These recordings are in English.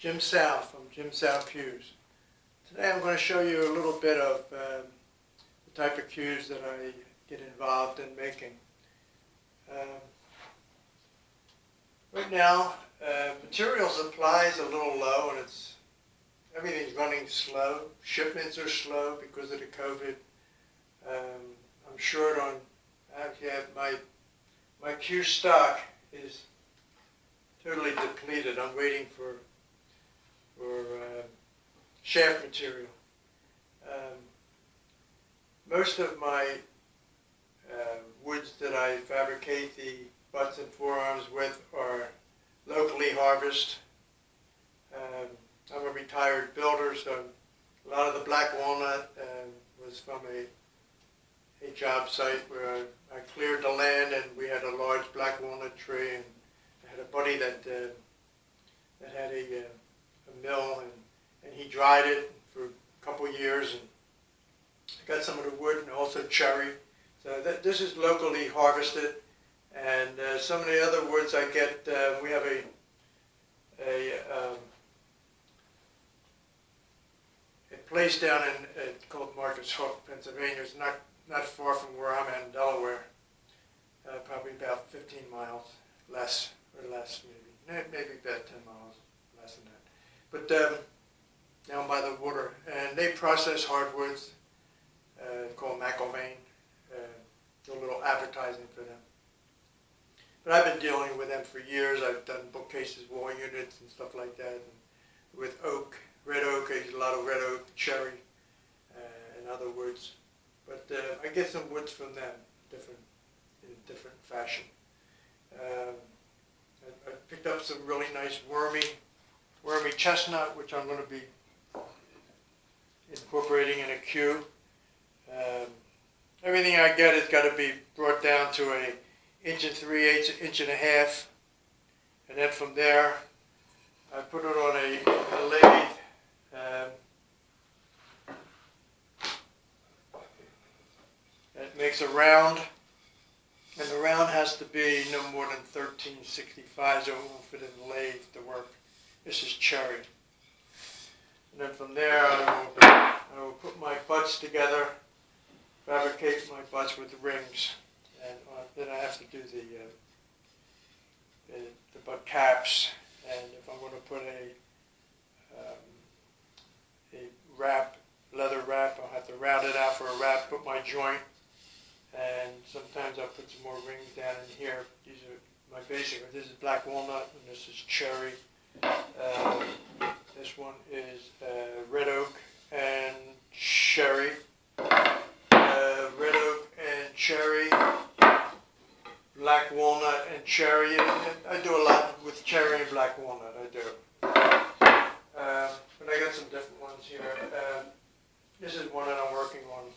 Sal from Sal Cues. Today I'm going to show you a little bit of the type of cues that I get involved in making. Right now, material supply is a little low and everything's running slow. Shipments are slow because of the COVID. I'm short on, my cue stock is totally depleted. I'm waiting for shaft material. Most of my woods that I fabricate the butts and forearms with are locally harvested. I'm a retired builder, so a lot of the black walnut was from a job site where I cleared the land and we had a large black walnut tree, and I had a buddy that had a mill, and he dried it for a couple years, and I got some of the wood and also cherry. So this is locally harvested, and some of the other woods I get, we have a place down in called Marcus Hook, Pennsylvania. It's not far from where I'm at in Delaware, probably about 15 miles, less maybe about 10 miles, less than that. But down by the water, and they process hardwoods called McIlvain. Do a little advertising for them. But I've been dealing with them for years. I've done bookcases, wall units, and stuff like that. And with oak, red oak, I use a lot of red oak, cherry, and other woods. But I get some woods from them, in a different fashion. I picked up some really nice wormy chestnut, which I'm going to be incorporating in a cue. Everything I get has got to be brought down to a 1 3/8 1.5 inch, and then from there I put it on a lathe. It makes a round, and the round has to be no more than 1365, so it won't fit in the lathe to work. This is cherry. And then from there I will put my butts together, fabricate my butts with the rings, and then I have to do the butt caps. And if I'm going to put a wrap, leather wrap, I'll have to round it out for a wrap, put my joint, and sometimes I'll put some more rings down in here. These are my basic. This is black walnut, and this is cherry. This one is red oak and cherry. Red oak and cherry, black walnut and cherry. I do a lot with cherry and black walnut, I do. But I got some different ones here. This is one that I'm working on.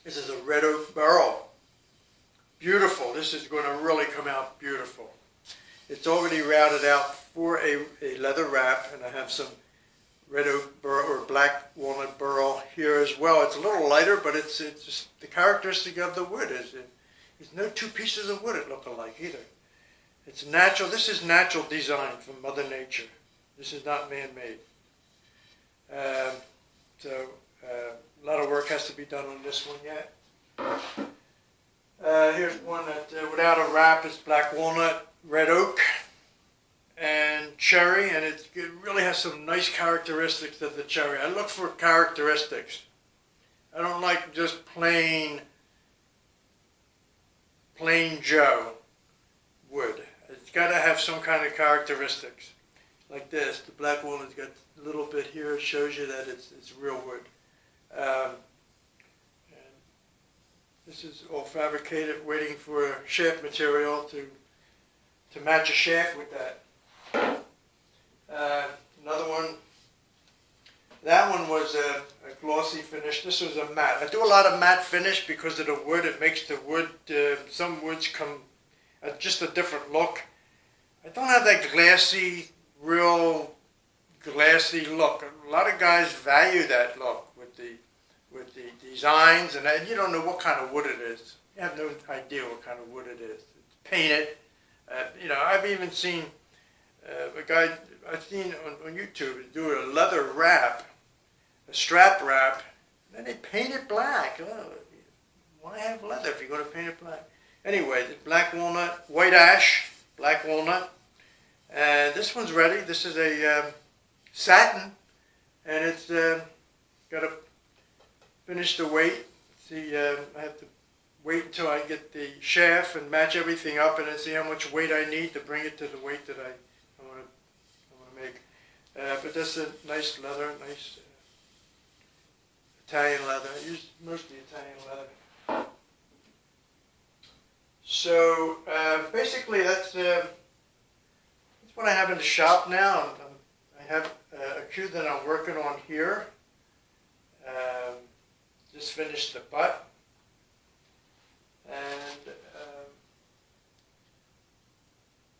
This is a red oak burl. Beautiful. This is going to really come out beautiful. It's already routed out for a leather wrap, and I have some red oak burl or black walnut burl here as well. It's a little lighter, but it's just the characteristic of the wood is there's no two pieces of wood that look alike either. It's natural. This is natural design from Mother Nature. This is not man-made. So a lot of work has to be done on this one yet. Here's one that without a wrap is black walnut, red oak, and cherry, and it really has some nice characteristics of the cherry. I look for characteristics. I don't like just plain Joe wood. It's got to have some kind of characteristics. Like this, the black walnut's got a little bit here. It shows you that it's real wood. And this is all fabricated, waiting for shaft material to match a shaft with that. Another one, that one was a glossy finish. This was a matte. I do a lot of matte finish because of the wood. It makes the wood, some woods come just a different look. I don't have that real glassy look. A lot of guys value that look with the designs, and you don't know what kind of wood it is. You have no idea what kind of wood it is. It's painted. I've even seen A guy I've seen on YouTube do a leather wrap, a strap wrap, and then they paint it black. Oh, why have leather if you're going to paint it black? Anyway, the black walnut, white ash, black walnut. And this one's ready. This is a satin, and it's got to finish the weight. See, I have to wait until I get the shaft and match everything up, and then see how much weight I need to bring it to the weight that I want to make. But that's a nice leather, nice Italian leather. I use mostly Italian leather. So basically, that's what I have in the shop now. I have a cue that I'm working on here. Just finished the butt. And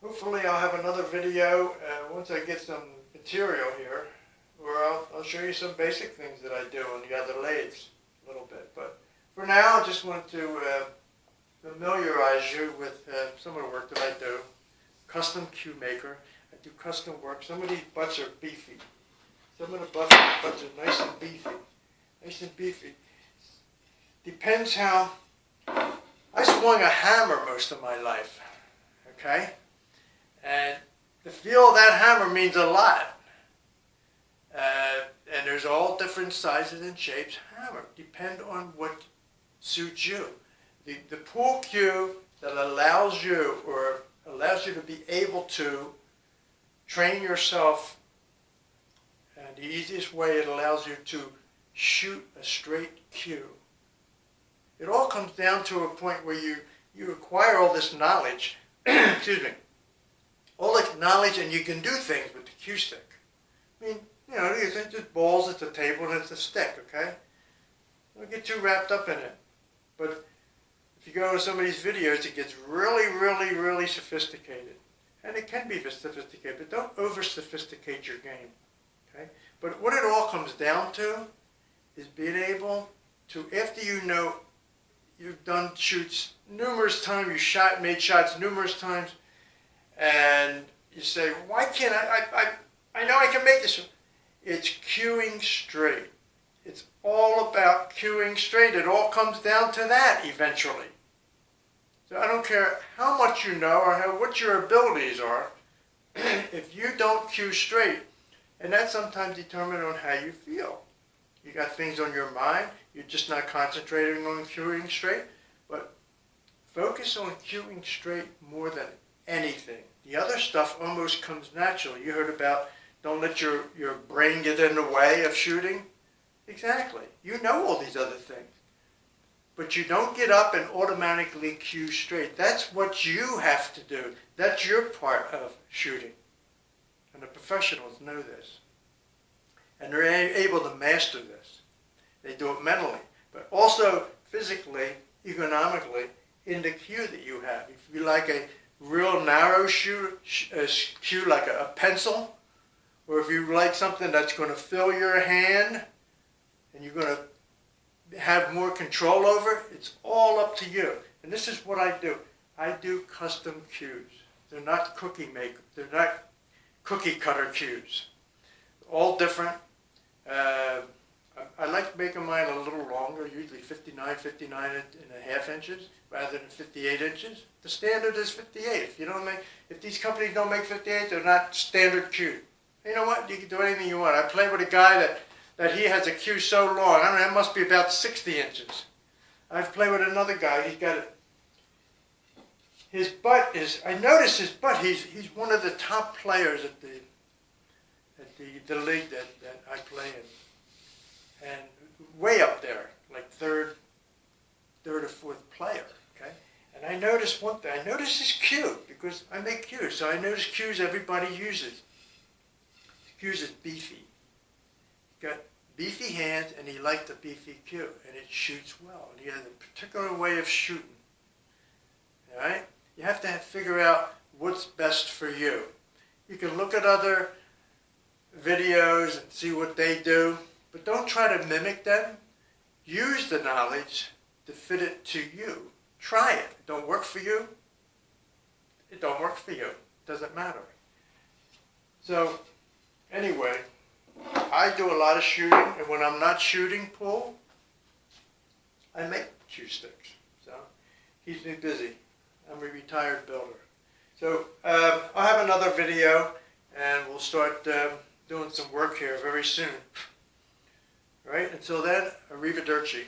hopefully I'll have another video once I get some material here, where I'll show you some basic things that I do on the other lathes a little bit. But for now, I just wanted to familiarize you with some of the work that I do. Custom cue maker. I do custom work. Some of these butts are beefy. Some of the butts are nice and beefy. Nice and beefy. Depends how... I swung a hammer most of my life, okay? And the feel of that hammer means a lot. And there's all different sizes and shapes. Hammer depend on what suits you. The pull cue that allows you to be able to train yourself, and the easiest way it allows you to shoot a straight cue. It all comes down to a point where you acquire all this knowledge, excuse me, all this knowledge, and you can do things with the cue stick. I mean, you know, it's just balls, it's a table, and it's a stick, okay? Don't get too wrapped up in it. But if you go to some of these videos, it gets really, really, really sophisticated. And it can be sophisticated, but don't over-sophisticate your game, okay? But what it all comes down to is being able to, after you know you've done shoots numerous times, you made shots numerous times, and you say, why can't I know I can make this. It's cueing straight. It's all about cueing straight. It all comes down to that eventually. So I don't care how much you know or what your abilities are, if you don't cue straight, and that's sometimes determined on how you feel. You got things on your mind, you're just not concentrating on cueing straight, but focus on cueing straight more than anything. The other stuff almost comes natural. You heard about don't let your brain get in the way of shooting. Exactly. You know all these other things. But you don't get up and automatically cue straight. That's what you have to do. That's your part of shooting. And the professionals know this. And they're able to master this. They do it mentally, but also physically, economically, in the cue that you have. If you like a real narrow cue like a pencil, or if you like something that's going to fill your hand, and you're going to have more control over it, it's all up to you. And this is what I do. I do custom cues. They're not they're not cookie cutter cues. All different. I like making mine a little longer, usually 59 and a half inches rather than 58 inches. The standard is 58. If these companies don't make 58, they're not standard cue. You know what? You can do anything you want. I play with a guy that he has a cue so long. I don't know, it must be about 60 inches. I've played with another guy. He's got his butt is. I noticed his butt. He's one of the top players at the league that I play in, and way up there, like third or fourth player. Okay, and I noticed one thing. I noticed his cue because I make cues, so I noticed cues everybody uses. Cues is beefy. He's got beefy hands, and he liked the beefy cue, and it shoots well. And he has a particular way of shooting. All right, you have to figure out what's best for you. You can look at other videos and see what they do, but don't try to mimic them. Use the knowledge to fit it to you. Try it. It don't work for you. It don't work for you. It doesn't matter. So anyway, I do a lot of shooting, and when I'm not shooting pool, I make cue sticks. So keeps me busy. I'm a retired builder. So I'll have another video, and we'll start doing some work here very soon. All right, until then, arrivederci.